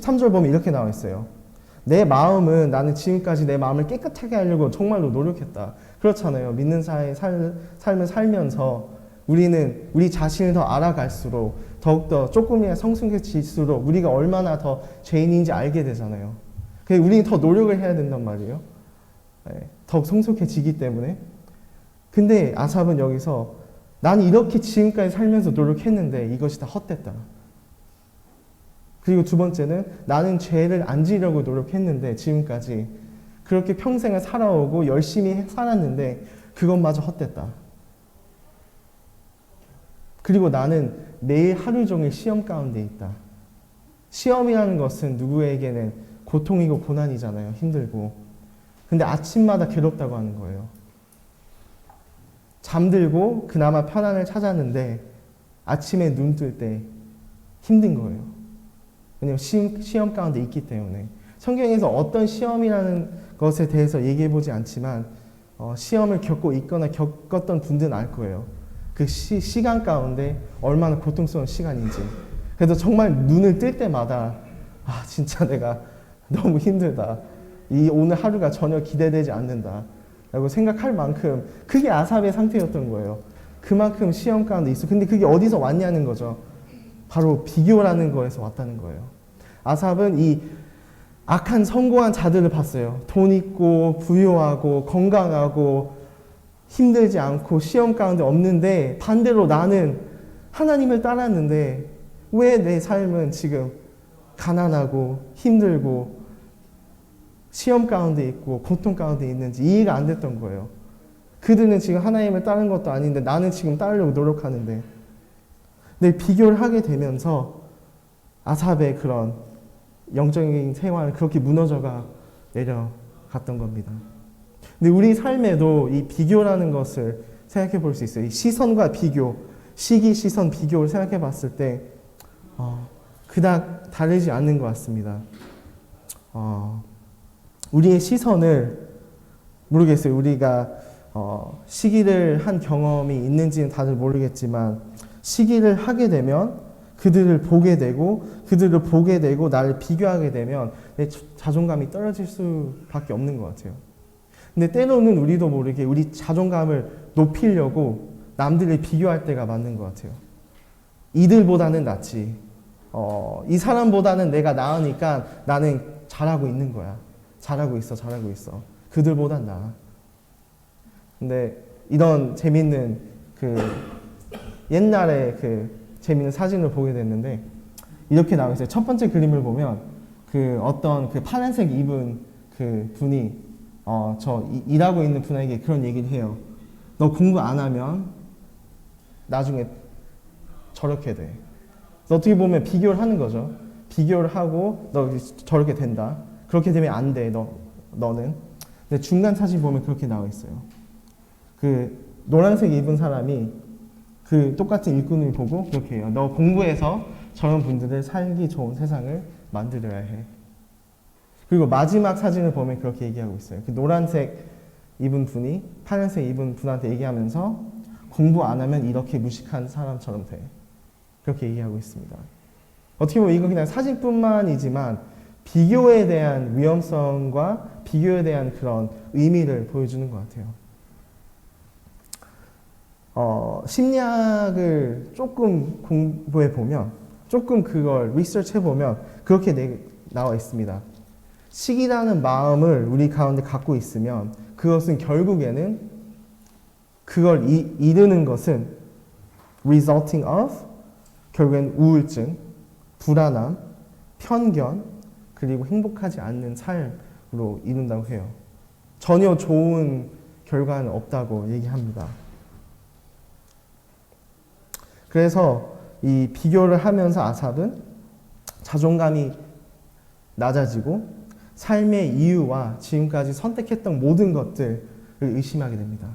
3절 보면 이렇게 나와 있어요. 내 마음은 나는 지금까지 내 마음을 깨끗하게 하려고 정말로 노력했다. 그렇잖아요. 믿는 삶을 살면서 우리는 우리 자신을 더 알아갈수록 더욱더 조금이나 성숙해질수록 우리가 얼마나 더 죄인인지 알게 되잖아요. 그래서 우리는 더 노력을 해야 된단 말이에요. 네, 더욱 성숙해지기 때문에. 근데 아삽은 여기서 나는 이렇게 지금까지 살면서 노력했는데 이것이 다 헛됐다. 그리고 두 번째는 나는 죄를 안 지려고 노력했는데 지금까지 그렇게 평생을 살아오고 열심히 살았는데 그것마저 헛됐다. 그리고 나는 매일 하루 종일 시험 가운데 있다. 시험이라는 것은 누구에게는 고통이고 고난이잖아요. 힘들고. 근데 아침마다 괴롭다고 하는 거예요. 잠들고 그나마 편안을 찾았는데 아침에 눈 뜰 때 힘든 거예요. 왜냐하면 시험 가운데 있기 때문에. 성경에서 어떤 시험이라는 것에 대해서 얘기해보지 않지만 시험을 겪고 있거나 겪었던 분들은 알 거예요. 그 시간 가운데 얼마나 고통스러운 시간인지. 그래서 정말 눈을 뜰 때마다 아 진짜 내가 너무 힘들다. 이 오늘 하루가 전혀 기대되지 않는다. 라고 생각할 만큼 그게 아삽의 상태였던 거예요. 그만큼 시험 가운데 있어. 근데 그게 어디서 왔냐는 거죠. 바로 비교라는 거에서 왔다는 거예요. 아삽은 이 악한 성공한 자들을 봤어요. 돈 있고 부유하고 건강하고 힘들지 않고 시험 가운데 없는데 반대로 나는 하나님을 따랐는데 왜 내 삶은 지금 가난하고 힘들고 시험 가운데 있고 고통 가운데 있는지 이해가 안 됐던 거예요. 그들은 지금 하나님을 따른 것도 아닌데 나는 지금 따르려고 노력하는데. 근데 비교를 하게 되면서 아삽의 그런 영적인 생활은 그렇게 무너져가 내려갔던 겁니다. 근데 우리 삶에도 이 비교라는 것을 생각해 볼 수 있어요. 이 시선과 비교, 시기, 시선, 비교를 생각해 봤을 때 그닥 다르지 않는 것 같습니다. 우리의 시선을 모르겠어요. 우리가 시기를 한 경험이 있는지는 다들 모르겠지만 시기를 하게 되면 그들을 보게 되고 나를 비교하게 되면 내 자존감이 떨어질 수밖에 없는 것 같아요. 근데 때로는 우리도 모르게 우리 자존감을 높이려고 남들을 비교할 때가 맞는 것 같아요. 이들보다는 낫지. 이 사람보다는 내가 나으니까 나는 잘하고 있는 거야. 잘하고 있어. 그들보단 나아. 근데 이런 재밌는 옛날에 재밌는 사진을 보게 됐는데 이렇게 나와 있어요. 첫 번째 그림을 보면 어떤 파란색 입은 분이 일하고 있는 분에게 그런 얘기를 해요. 너 공부 안 하면 나중에 저렇게 돼. 어떻게 보면 비교를 하는 거죠. 비교를 하고 너 저렇게 된다. 그렇게 되면 안 돼. 너는. 근데 중간 사진 보면 그렇게 나와 있어요. 노란색 입은 사람이 똑같은 일꾼을 보고 그렇게 해요. 너 공부해서 저런 분들을 살기 좋은 세상을 만들어야 해. 그리고 마지막 사진을 보면 그렇게 얘기하고 있어요. 노란색 입은 분이 파란색 입은 분한테 얘기하면서 공부 안 하면 이렇게 무식한 사람처럼 돼. 그렇게 얘기하고 있습니다. 어떻게 보면 이건 그냥 사진뿐만이지만 비교에 대한 위험성과 비교에 대한 그런 의미를 보여주는 것 같아요. 심리학을 조금 공부해 보면, 조금 그걸 리서치해 보면 그렇게 나와 있습니다. 시기라는 마음을 우리 가운데 갖고 있으면 그것은 결국에는 그걸 이루는 것은 resulting of 결국엔 우울증, 불안함, 편견, 그리고 행복하지 않는 삶으로 이룬다고 해요. 전혀 좋은 결과는 없다고 얘기합니다. 그래서 이 비교를 하면서 아삽은 자존감이 낮아지고 삶의 이유와 지금까지 선택했던 모든 것들을 의심하게 됩니다.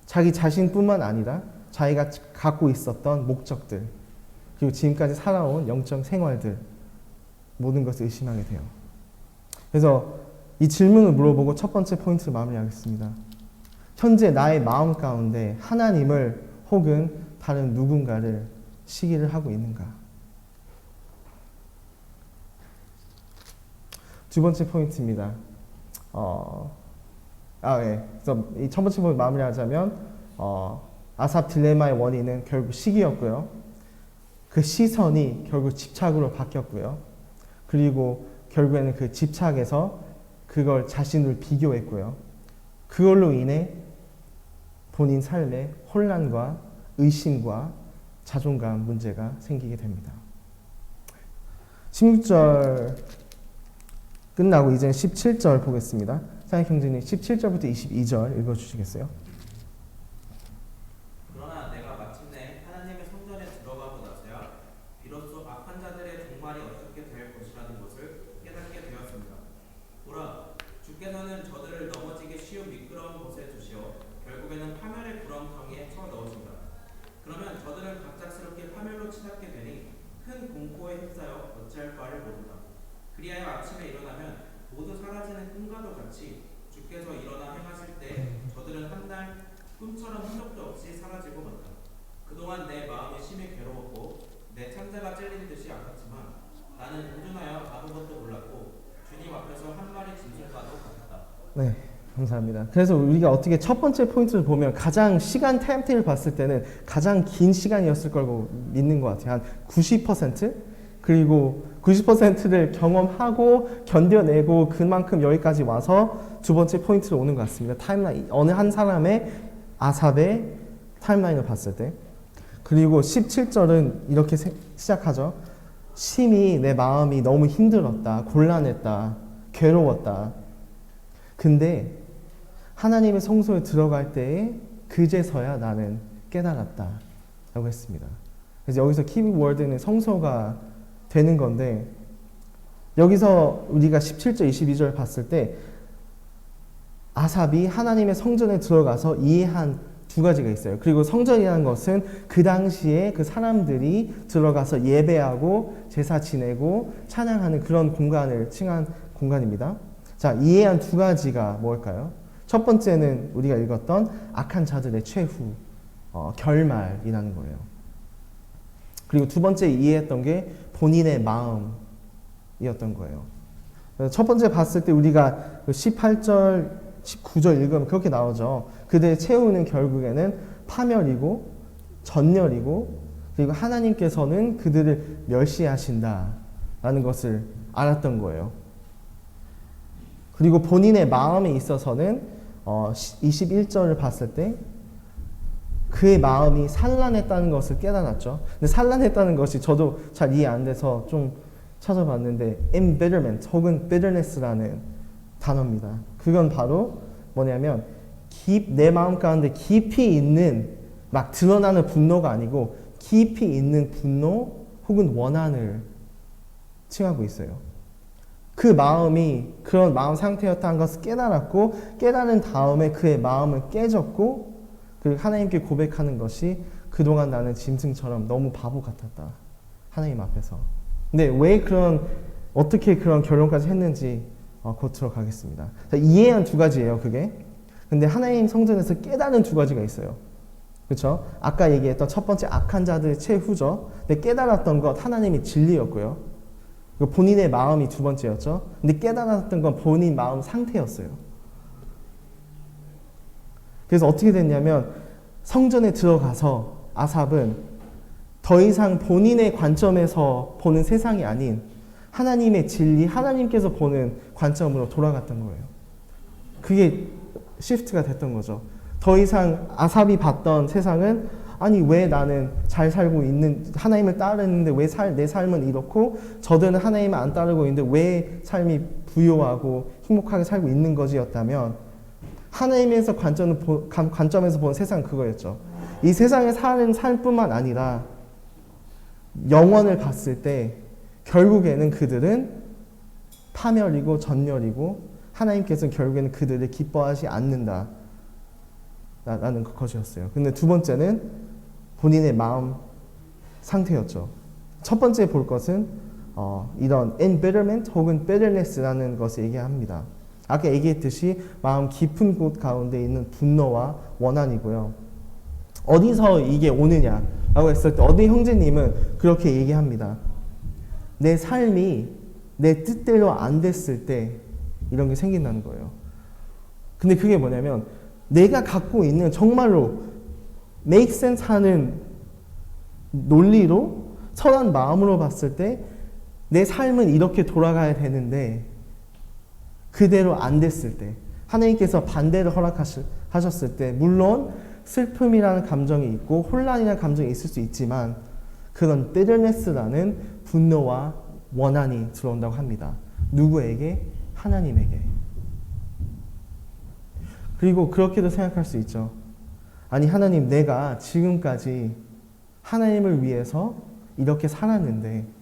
자기 자신뿐만 아니라 자기가 갖고 있었던 목적들, 그리고 지금까지 살아온 영적 생활들, 모든 것을 의심하게 돼요. 그래서 이 질문을 물어보고 첫 번째 포인트를 마무리하겠습니다. 현재 나의 마음 가운데 하나님을 혹은 다른 누군가를 시기를 하고 있는가? 두 번째 포인트입니다. 예. 그래서 이 첫 번째 포인트 마무리하자면 아삽 딜레마의 원인은 결국 시기였고요. 그 시선이 결국 집착으로 바뀌었고요. 그리고 결국에는 그 집착에서 그걸 자신을 비교했고요. 그걸로 인해 본인 삶에 혼란과 의심과 자존감 문제가 생기게 됩니다. 16절 끝나고 이제 17절 보겠습니다. 사랑의 형제님 17절부터 22절 읽어주시겠어요? 그러나 내가 마침내 하나님의 성전에 들어가고 나서야 비로소 악한 자들의 종말이 어떻게 될 것이라는 것을 깨닫게 되었습니다. 보라, 주께서는 저들을 넘어지기 쉬운 미끄러운 곳에 두시어 결국에는 파멸의 구렁텅이에 쳐 넣으신다. 그러면 저들은 갑작스럽게 파멸로 치닫게 되니 큰 공포에 휩싸여 어찌할 바를 모른다. 그리하여 아침에 일어나면 모두 사라지는 꿈과도 같이 주께서 일어나 행하실 때 저들은 한날 꿈처럼 흔적도 없이 사라지고 만다. 그동안 내 마음이 심히 괴로웠고 내 창자가 찔린 듯이 아팠지만 나는 운전하여 아무것도 몰랐고 주님 앞에서 한 마리 짐승과도 같았다. 네, 감사합니다. 그래서 우리가 어떻게 첫 번째 포인트를 보면 가장 시간 타임테이블을 봤을 때는 가장 긴 시간이었을 거라고 믿는 것 같아요. 한 90%? 그리고 90%를 경험하고 견뎌내고 그만큼 여기까지 와서 두 번째 포인트로 오는 것 같습니다. 타임라인, 어느 한 사람의 아삽의 타임라인을 봤을 때. 그리고 17절은 이렇게 시작하죠. 심히 내 마음이 너무 힘들었다, 곤란했다, 괴로웠다. 근데 하나님의 성소에 들어갈 때에 그제서야 나는 깨달았다 라고 했습니다. 그래서 여기서 키워드는 성소가 되는 건데, 여기서 우리가 17절 22절 봤을 때 아삽이 하나님의 성전에 들어가서 이해한 두 가지가 있어요. 그리고 성전이라는 것은 그 당시에 그 사람들이 들어가서 예배하고 제사 지내고 찬양하는 그런 공간을 칭한 공간입니다. 자, 이해한 두 가지가 뭘까요? 첫 번째는 우리가 읽었던 악한 자들의 최후, 결말이라는 거예요. 그리고 두 번째 이해했던 게 본인의 마음이었던 거예요. 첫 번째 봤을 때 우리가 18절, 19절 읽으면 그렇게 나오죠. 그들의 최후는 결국에는 파멸이고 전멸이고, 그리고 하나님께서는 그들을 멸시하신다라는 것을 알았던 거예요. 그리고 본인의 마음에 있어서는 21절을 봤을 때 그의 마음이 산란했다는 것을 깨달았죠. 근데 산란했다는 것이 저도 잘 이해 안 돼서 좀 찾아봤는데 embitterment 혹은 bitterness라는 단어입니다. 그건 바로 뭐냐면 내 마음 가운데 깊이 있는 막 드러나는 분노가 아니고 깊이 있는 분노 혹은 원한을 칭하고 있어요. 그 마음이 그런 마음 상태였다는 것을 깨달았고, 깨달은 다음에 그의 마음은 깨졌고, 그리고 하나님께 고백하는 것이 그동안 나는 짐승처럼 너무 바보 같았다, 하나님 앞에서. 근데 어떻게 그런 결론까지 했는지 곧 들어가겠습니다. 자, 이해한 두 가지예요, 그게. 근데 하나님 성전에서 깨달은 두 가지가 있어요. 그렇죠? 아까 얘기했던 첫 번째 악한 자들의 최후죠. 근데 깨달았던 것 하나님의 진리였고요. 본인의 마음이 두 번째였죠. 근데 깨달았던 건 본인 마음 상태였어요. 그래서 어떻게 됐냐면 성전에 들어가서 아삽은 더 이상 본인의 관점에서 보는 세상이 아닌 하나님의 진리, 하나님께서 보는 관점으로 돌아갔던 거예요. 그게 시프트가 됐던 거죠. 더 이상 아삽이 봤던 세상은 아니 왜 나는 잘 살고 있는 하나님을 따르는데 왜 내 삶은 이렇고 저들은 하나님을 안 따르고 있는데 왜 삶이 부유하고 행복하게 살고 있는 거지였다면, 하나님에서 관점에서 본 세상은 그거였죠. 이 세상에 사는 삶뿐만 아니라 영원을 봤을 때 결국에는 그들은 파멸이고 전멸이고 하나님께서는 결국에는 그들을 기뻐하지 않는다 라는 것이었어요. 근데 두 번째는 본인의 마음 상태였죠. 첫 번째 볼 것은 이런 embitterment 혹은 bitterness라는 것을 얘기합니다. 아까 얘기했듯이 마음 깊은 곳 가운데 있는 분노와 원한이고요. 어디서 이게 오느냐라고 했을 때 어디 형제님은 그렇게 얘기합니다. 내 삶이 내 뜻대로 안 됐을 때 이런 게 생긴다는 거예요. 근데 그게 뭐냐면 내가 갖고 있는 정말로 make sense 하는 논리로 선한 마음으로 봤을 때 내 삶은 이렇게 돌아가야 되는데 그대로 안 됐을 때 하나님께서 반대를 허락하셨을 때 물론 슬픔이라는 감정이 있고 혼란이라는 감정이 있을 수 있지만 그런 bitterness라는 분노와 원한이 들어온다고 합니다. 누구에게? 하나님에게. 그리고 그렇게도 생각할 수 있죠. 아니 하나님 내가 지금까지 하나님을 위해서 이렇게 살았는데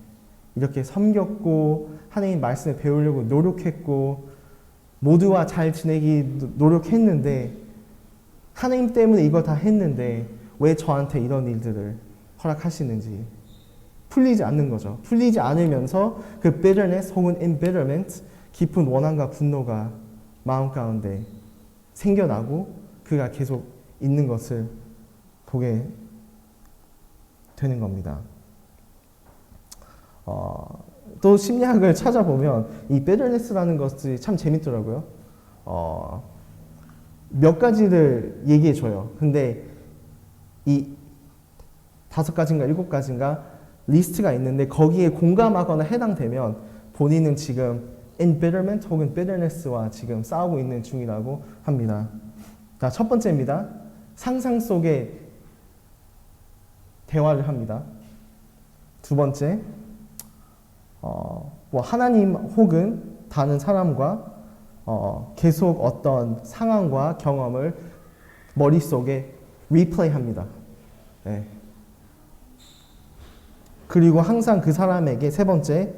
이렇게 섬겼고 하나님 말씀을 배우려고 노력했고 모두와 잘 지내기 노력했는데 하나님 때문에 이거 다 했는데 왜 저한테 이런 일들을 허락하시는지 풀리지 않는 거죠. 풀리지 않으면서 그 bitterness 혹은 embitterment 깊은 원한과 분노가 마음 가운데 생겨나고 그가 계속 있는 것을 보게 되는 겁니다. 또 심리학을 찾아보면 이 bitterness라는 것이 참 재밌더라고요. 몇 가지를 얘기해 줘요. 근데 이 5가지인가 7가지인가 리스트가 있는데 거기에 공감하거나 해당되면 본인은 지금 embitterment 혹은 bitterness와 지금 싸우고 있는 중이라고 합니다. 자, 첫 번째입니다. 상상 속에 대화를 합니다. 두 번째, 하나님 혹은 다른 사람과 계속 어떤 상황과 경험을 머릿속에 리플레이합니다. 네. 그리고 항상 그 사람에게 세 번째,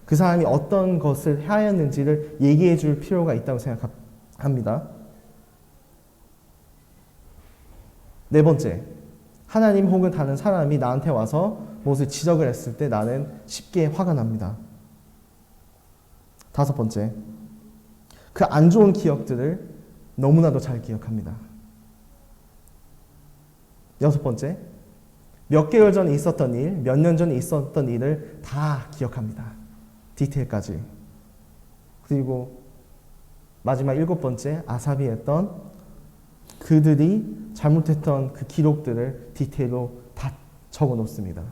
그 사람이 어떤 것을 하였는지를 얘기해 줄 필요가 있다고 생각합니다. 네 번째, 하나님 혹은 다른 사람이 나한테 와서 무엇을 지적을 했을 때 나는 쉽게 화가 납니다. 다섯 번째, 그 안 좋은 기억들을 너무나도 잘 기억합니다. 여섯 번째, 몇 개월 전에 있었던 일, 몇 년 전에 있었던 일을 다 기억합니다. 디테일까지. 그리고 마지막 일곱 번째, 아삽이 했던 그들이 잘못했던 그 기록들을 디테일로 다 적어 놓습니다.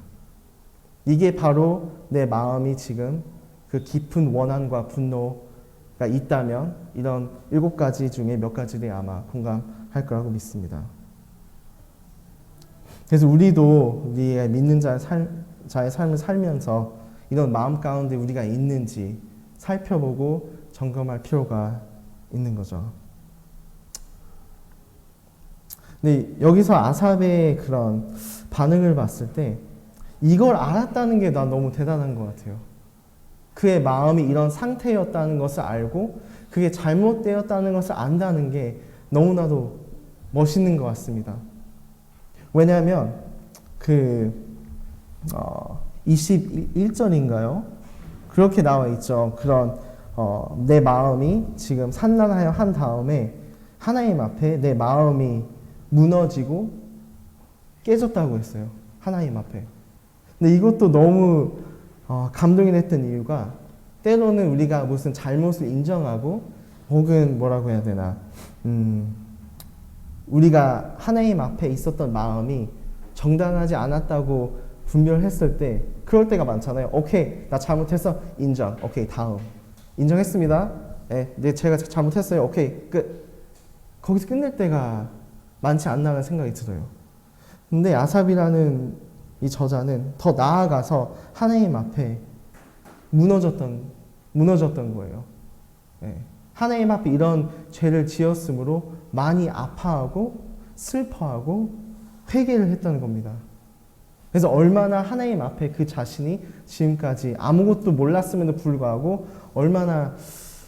이게 바로 내 마음이 지금 그 깊은 원한과 분노가 있다면 이런 7가지 중에 몇 가지를 아마 공감할 거라고 믿습니다. 그래서 우리도 우리의 믿는 자의 삶을 살면서 이런 마음 가운데 우리가 있는지 살펴보고 점검할 필요가 있는 거죠. 근데 여기서 아삽의 그런 반응을 봤을 때 이걸 알았다는 게 난 너무 대단한 것 같아요. 그의 마음이 이런 상태였다는 것을 알고 그게 잘못되었다는 것을 안다는 게 너무나도 멋있는 것 같습니다. 왜냐하면 21절인가요? 그렇게 나와 있죠. 그런 내 마음이 지금 산란하여 한 다음에 하나님 앞에 내 마음이 무너지고 깨졌다고 했어요. 하나님 앞에. 근데 이것도 너무 감동이 됐던 이유가 때로는 우리가 무슨 잘못을 인정하고 혹은 뭐라고 해야 되나 우리가 하나님 앞에 있었던 마음이 정당하지 않았다고 분별했을 때 그럴 때가 많잖아요. 오케이, 나 잘못했어. 인정. 오케이, 다음. 인정했습니다. 네, 제가 잘못했어요. 오케이, 끝. 거기서 끝낼 때가 많지 않나라는 생각이 들어요. 근데 아삽이라는 이 저자는 더 나아가서 하나님 앞에 무너졌던 거예요. 하나님 앞에 이런 죄를 지었으므로 많이 아파하고 슬퍼하고 회개를 했다는 겁니다. 그래서 얼마나 하나님 앞에 그 자신이 지금까지 아무것도 몰랐음에도 불구하고 얼마나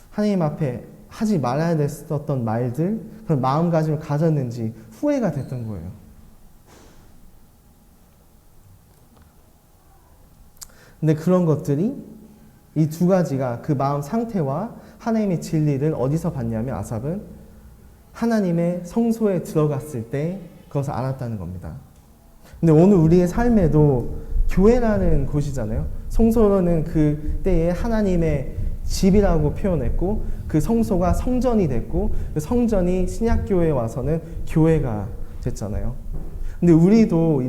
하나님 앞에 하지 말아야 됐었던 말들, 그런 마음가짐을 가졌는지 후회가 됐던 거예요. 근데 그런 것들이 이 두 가지가 그 마음 상태와 하나님의 진리를 어디서 봤냐면 아삽은 하나님의 성소에 들어갔을 때 그것을 알았다는 겁니다. 근데 오늘 우리의 삶에도 교회라는 곳이잖아요. 성소는 그 때에 하나님의 집이라고 표현했고 그 성소가 성전이 됐고 그 성전이 신약교회에 와서는 교회가 됐잖아요. 근데 우리도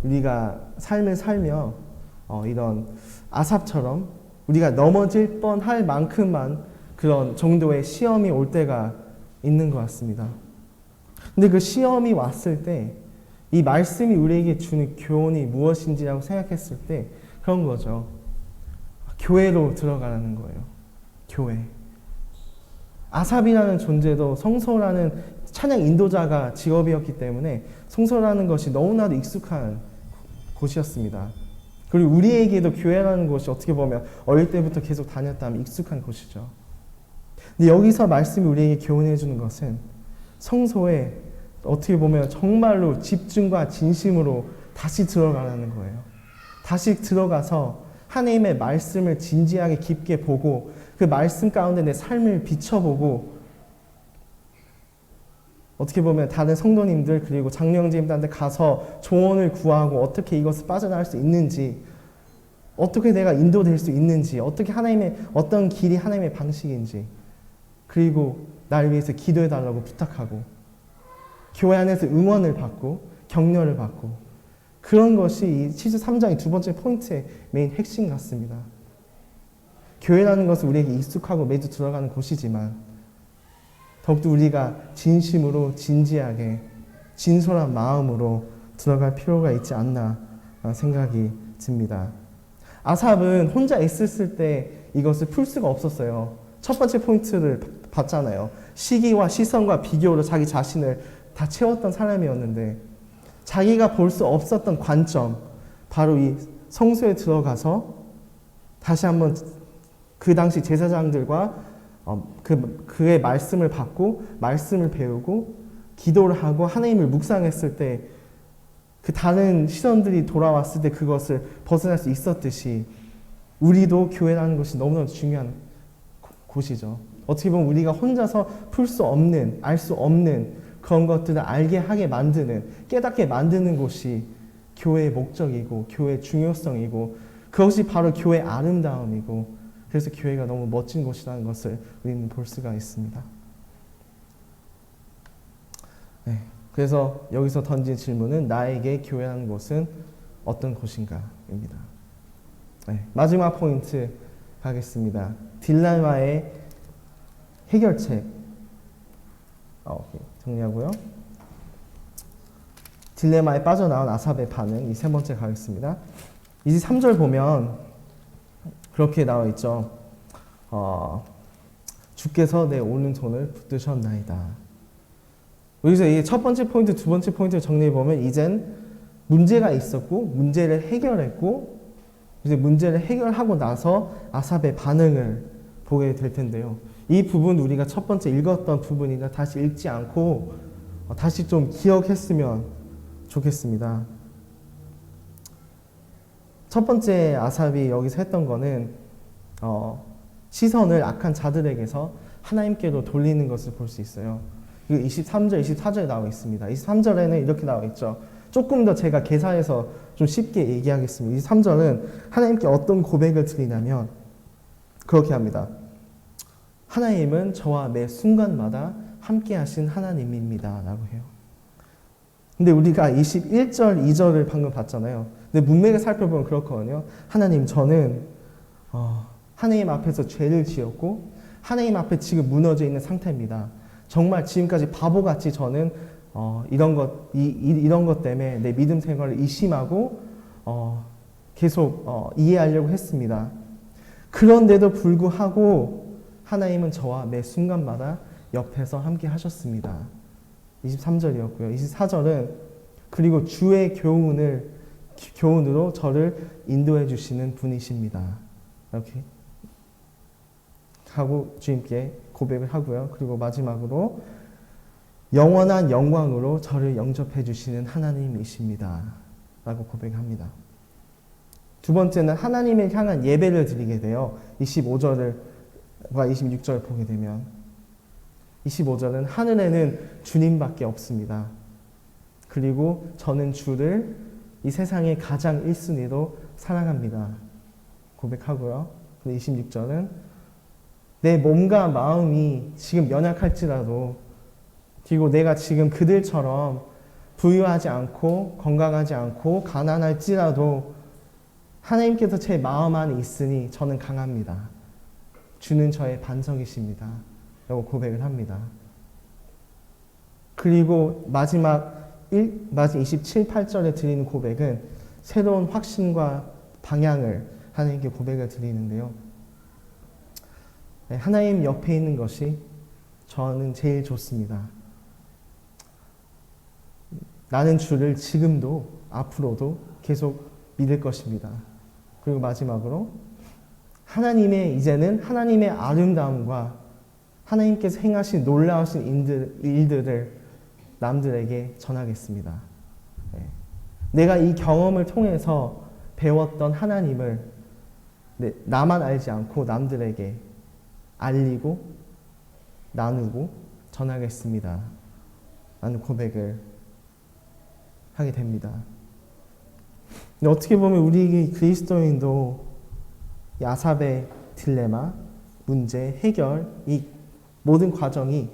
우리가 삶을 살며 이런 아삽처럼 우리가 넘어질 뻔할 만큼만 그런 정도의 시험이 올 때가 있는 것 같습니다. 근데 그 시험이 왔을 때 이 말씀이 우리에게 주는 교훈이 무엇인지라고 생각했을 때 그런 거죠. 교회로 들어가라는 거예요. 교회. 아삽이라는 존재도 성소라는 찬양 인도자가 직업이었기 때문에 성소라는 것이 너무나도 익숙한 곳이었습니다. 그리고 우리에게도 교회라는 곳이 어떻게 보면 어릴 때부터 계속 다녔다면 익숙한 곳이죠. 근데 여기서 말씀이 우리에게 교훈해 주는 것은 성소에 어떻게 보면 정말로 집중과 진심으로 다시 들어가라는 거예요. 다시 들어가서 하나님의 말씀을 진지하게 깊게 보고 그 말씀 가운데 내 삶을 비춰보고 어떻게 보면 다른 성도님들 그리고 장로형제님들한테 가서 조언을 구하고 어떻게 이것을 빠져나갈 수 있는지 어떻게 내가 인도될 수 있는지 어떻게 어떤 길이 하나님의 방식인지 그리고 나를 위해서 기도해달라고 부탁하고 교회 안에서 응원을 받고 격려를 받고 그런 것이 이 시즈 3장의 두 번째 포인트의 메인 핵심 같습니다. 교회라는 것은 우리에게 익숙하고 매주 들어가는 곳이지만 더욱더 우리가 진심으로 진지하게 진솔한 마음으로 들어갈 필요가 있지 않나 생각이 듭니다. 아삽은 혼자 있었을 때 이것을 풀 수가 없었어요. 첫 번째 포인트를 봤잖아요. 시기와 시선과 비교로 자기 자신을 다 채웠던 사람이었는데 자기가 볼 수 없었던 관점, 바로 이 성소에 들어가서 다시 한번 그 당시 제사장들과 그의 말씀을 받고 말씀을 배우고 기도를 하고 하나님을 묵상했을 때 그 다른 시선들이 돌아왔을 때 그것을 벗어날 수 있었듯이 우리도 교회라는 것이 너무나 중요한 곳이죠. 어떻게 보면 우리가 혼자서 풀 수 없는, 알 수 없는 그런 것들을 알게 하게 만드는, 깨닫게 만드는 곳이 교회의 목적이고 교회의 중요성이고 그것이 바로 교회의 아름다움이고 그래서 교회가 너무 멋진 곳이라는 것을 우리는 볼 수가 있습니다. 네, 그래서 여기서 던진 질문은 나에게 교회라는 곳은 어떤 곳인가입니다. 네, 마지막 포인트 가겠습니다. 딜레마의 해결책. 오케이. 정리하고요. 딜레마에 빠져나온 아삽의 반응, 이 세 번째 가겠습니다. 23절 보면 그렇게 나와 있죠. 주께서 내 오른손을 붙드셨나이다. 여기서 이 첫 번째 포인트, 두 번째 포인트를 정리해 보면 이젠 문제가 있었고 문제를 해결했고 이제 문제를 해결하고 나서 아삽의 반응을 보게 될 텐데요. 이 부분 우리가 첫 번째 읽었던 부분이나 다시 읽지 않고 다시 좀 기억했으면 좋겠습니다. 첫 번째 아삽이 여기서 했던 거는 시선을 악한 자들에게서 하나님께로 돌리는 것을 볼 수 있어요. 23절, 24절에 나와 있습니다. 23절에는 이렇게 나와 있죠. 조금 더 제가 개사해서 좀 쉽게 얘기하겠습니다. 23절은 하나님께 어떤 고백을 드리냐면 그렇게 합니다. 하나님은 저와 매 순간마다 함께 하신 하나님입니다. 라고 해요. 근데 우리가 21절, 2절을 방금 봤잖아요. 근데 문맥을 살펴보면 그렇거든요. 하나님, 저는 하나님 앞에서 죄를 지었고 하나님 앞에 지금 무너져 있는 상태입니다. 정말 지금까지 바보같이 저는 이런 것 때문에 내 믿음 생활을 의심하고 계속 이해하려고 했습니다. 그런데도 불구하고 하나님은 저와 매 순간마다 옆에서 함께 하셨습니다. 23절이었고요. 24절은 그리고 주의 교훈으로 저를 인도해 주시는 분이십니다. 이렇게 하고 주님께 고백을 하고요. 그리고 마지막으로 영원한 영광으로 저를 영접해 주시는 하나님이십니다. 라고 고백합니다. 두 번째는 하나님을 향한 예배를 드리게 돼요. 25절과 26절을 보게 되면 25절은 하늘에는 주님밖에 없습니다. 그리고 저는 주를 이 세상의 가장 1순위로 사랑합니다. 고백하고요. 근데 26절은 내 몸과 마음이 지금 연약할지라도, 그리고 내가 지금 그들처럼 부유하지 않고 건강하지 않고 가난할지라도 하나님께서 제 마음 안에 있으니 저는 강합니다. 주는 저의 반석이십니다. 라고 고백을 합니다. 그리고 마지막 27, 8절에 드리는 고백은 새로운 확신과 방향을 하나님께 고백을 드리는데요. 하나님 옆에 있는 것이 저는 제일 좋습니다. 나는 주를 지금도 앞으로도 계속 믿을 것입니다. 그리고 마지막으로 이제는 하나님의 아름다움과 하나님께서 행하신 놀라우신 일들을 남들에게 전하겠습니다. 내가 이 경험을 통해서 배웠던 하나님을 나만 알지 않고 남들에게 알리고 나누고 전하겠습니다. 라는 고백을 하게 됩니다. 근데 어떻게 보면 우리 그리스도인도 이 아삽의 딜레마, 문제, 해결, 이 모든 과정이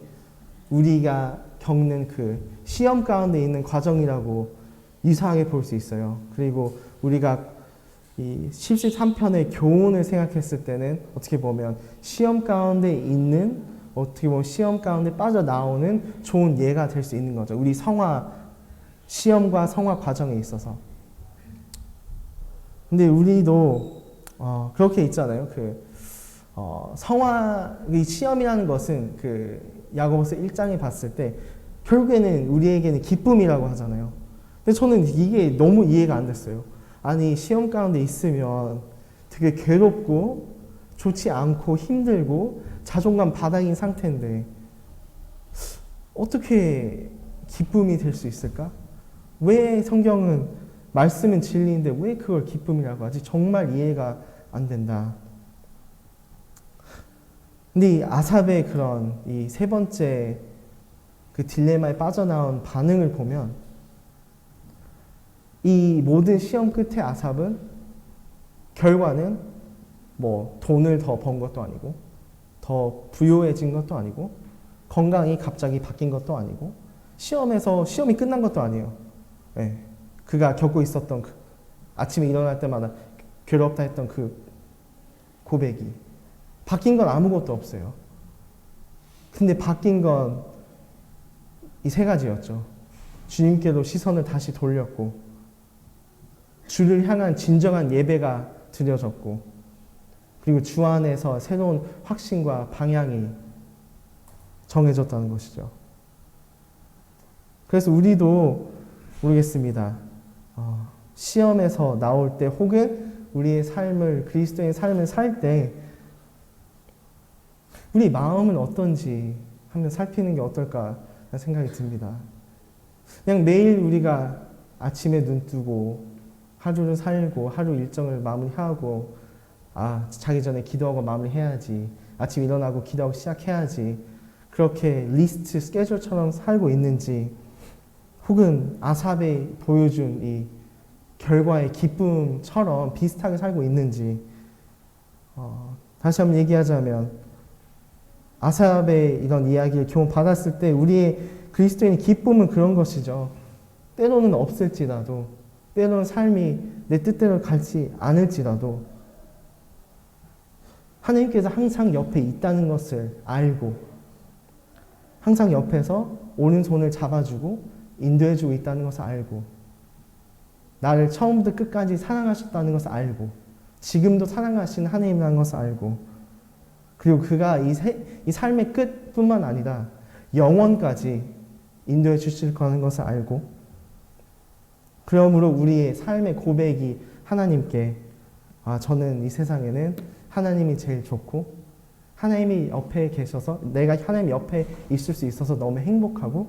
우리가 겪는 그 시험 가운데 있는 과정이라고 유사하게 볼 수 있어요. 그리고 우리가 이 73편의 교훈을 생각했을 때는 어떻게 보면 시험 가운데 있는, 어떻게 보면 시험 가운데 빠져나오는 좋은 예가 될 수 있는 거죠. 우리 시험과 성화 과정에 있어서. 근데 우리도 그렇게 있잖아요. 이 시험이라는 것은 야고보서 1장에 봤을 때 결국에는 우리에게는 기쁨이라고 하잖아요. 근데 저는 이게 너무 이해가 안 됐어요. 아니, 시험 가운데 있으면 되게 괴롭고 좋지 않고 힘들고 자존감 바닥인 상태인데 어떻게 기쁨이 될 수 있을까? 왜 성경은 말씀은 진리인데 왜 그걸 기쁨이라고 하지? 정말 이해가 안 된다. 근데 이 아삽의 그런 이 세 번째 그 딜레마에 빠져나온 반응을 보면 이 모든 시험 끝에 아삽은 결과는 뭐 돈을 더 번 것도 아니고 더 부유해진 것도 아니고 건강이 갑자기 바뀐 것도 아니고 시험이 끝난 것도 아니에요. 네. 그가 겪고 있었던 아침에 일어날 때마다 괴롭다 했던 그 고백이 바뀐 건 아무것도 없어요. 근데 바뀐 건 이 세 가지였죠. 주님께로 시선을 다시 돌렸고 주를 향한 진정한 예배가 드려졌고 그리고 주 안에서 새로운 확신과 방향이 정해졌다는 것이죠. 그래서 우리도 모르겠습니다. 시험에서 나올 때 혹은 우리의 그리스도의 삶을 살 때 우리 마음은 어떤지 한번 살피는 게 어떨까 생각이 듭니다. 그냥 매일 우리가 아침에 눈 뜨고 하루를 살고 하루 일정을 마무리하고 자기 전에 기도하고 마무리해야지, 아침 일어나고 기도하고 시작해야지, 그렇게 리스트 스케줄처럼 살고 있는지, 혹은 아삽이 보여준 이 결과의 기쁨처럼 비슷하게 살고 있는지, 다시 한번 얘기하자면 아삽의 이런 이야기를 교훈 받았을 때 우리의 그리스도인의 기쁨은 그런 것이죠. 때로는 없을지라도, 때로는 삶이 내 뜻대로 가지 않을지라도 하나님께서 항상 옆에 있다는 것을 알고 항상 옆에서 오른손을 잡아주고 인도해주고 있다는 것을 알고 나를 처음부터 끝까지 사랑하셨다는 것을 알고 지금도 사랑하시는 하나님이라는 것을 알고 그리고 그가 이 삶의 끝뿐만 아니라 영원까지 인도해 주실 거라는 것을 알고 그러므로 우리의 삶의 고백이 하나님께 저는 이 세상에는 하나님이 제일 좋고 하나님이 옆에 계셔서 내가 하나님 옆에 있을 수 있어서 너무 행복하고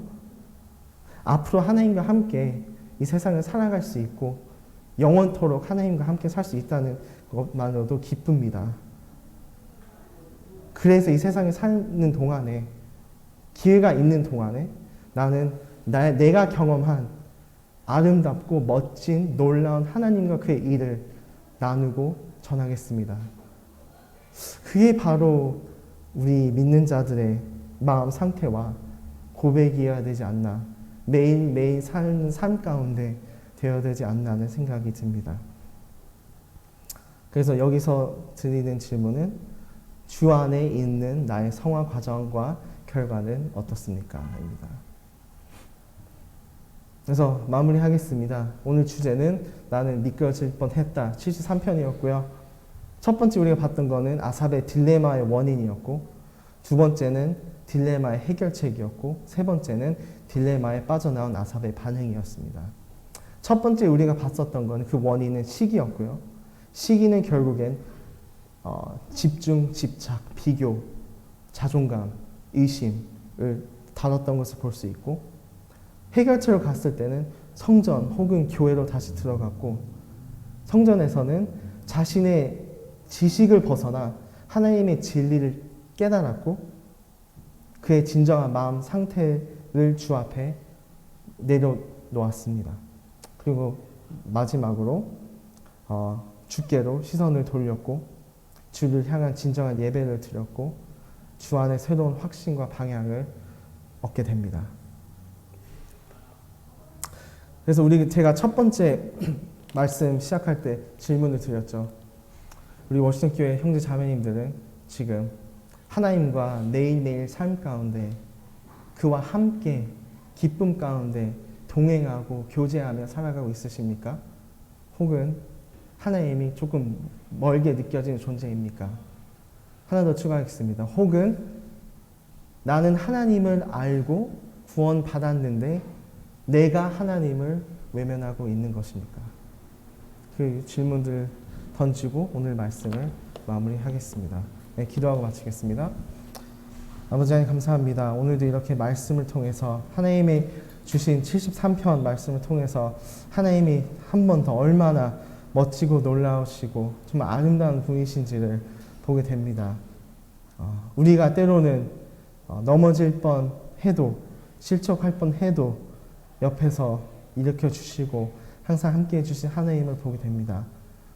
앞으로 하나님과 함께 이 세상을 살아갈 수 있고 영원토록 하나님과 함께 살 수 있다는 것만으로도 기쁩니다. 그래서 이 세상에 사는 동안에 기회가 있는 동안에 나는 내가 경험한 아름답고 멋진 놀라운 하나님과 그의 일을 나누고 전하겠습니다. 그게 바로 우리 믿는 자들의 마음 상태와 고백이어야 되지 않나, 매일매일 사는 삶 가운데 되어야 되지 않나 하는 생각이 듭니다. 그래서 여기서 드리는 질문은 주 안에 있는 나의 성화 과정과 결과는 어떻습니까? 입니다. 그래서 마무리하겠습니다. 오늘 주제는 나는 미끄러질 뻔했다. 73편이었고요. 첫 번째 우리가 봤던 거는 아삽의 딜레마의 원인이었고, 두 번째는 딜레마의 해결책이었고, 세 번째는 딜레마에 빠져나온 아삽의 반응이었습니다. 첫 번째 우리가 봤었던 거는 그 원인은 시기였고요. 시기는 결국엔 집중, 집착, 비교, 자존감, 의심을 다뤘던 것을 볼 수 있고, 해결책으로 갔을 때는 성전 혹은 교회로 다시 들어갔고, 성전에서는 자신의 지식을 벗어나 하나님의 진리를 깨달았고, 그의 진정한 마음 상태를 주 앞에 내려놓았습니다. 그리고 마지막으로 주께로 시선을 돌렸고, 주를 향한 진정한 예배를 드렸고, 주 안에 새로운 확신과 방향을 얻게 됩니다. 그래서 제가 첫 번째 말씀 시작할 때 질문을 드렸죠. 우리 워싱턴 교회 형제 자매님들은 지금 하나님과 매일매일 삶 가운데 그와 함께 기쁨 가운데 동행하고 교제하며 살아가고 있으십니까? 혹은 하나님이 조금 멀게 느껴지는 존재입니까? 하나 더 추가하겠습니다. 혹은 나는 하나님을 알고 구원받았는데 내가 하나님을 외면하고 있는 것입니까? 그 질문들 던지고 오늘 말씀을 마무리하겠습니다. 네, 기도하고 마치겠습니다. 아버지 하나님 감사합니다. 오늘도 이렇게 말씀을 통해서 하나님의 주신 73편 말씀을 통해서 하나님이 한 번 더 얼마나 멋지고 놀라우시고 정말 아름다운 분이신지를 보게 됩니다. 우리가 때로는 넘어질 뻔 해도, 실족할 뻔 해도 옆에서 일으켜 주시고 항상 함께 해주신 하나님을 보게 됩니다.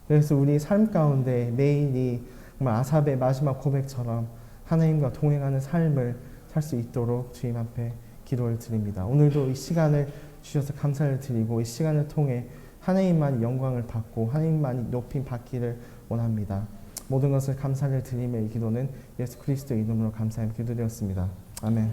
그래서 우리 삶 가운데 매일이 정말 아삽의 마지막 고백처럼 하나님과 동행하는 삶을 살 수 있도록 주님 앞에 기도를 드립니다. 오늘도 이 시간을 주셔서 감사를 드리고, 이 시간을 통해 하나님만이 영광을 받고 하나님만이 높임 받기를 원합니다. 모든 것을 감사를 드리며 이 기도는 예수 그리스도의 이름으로 감사하며 기도드렸습니다. 아멘.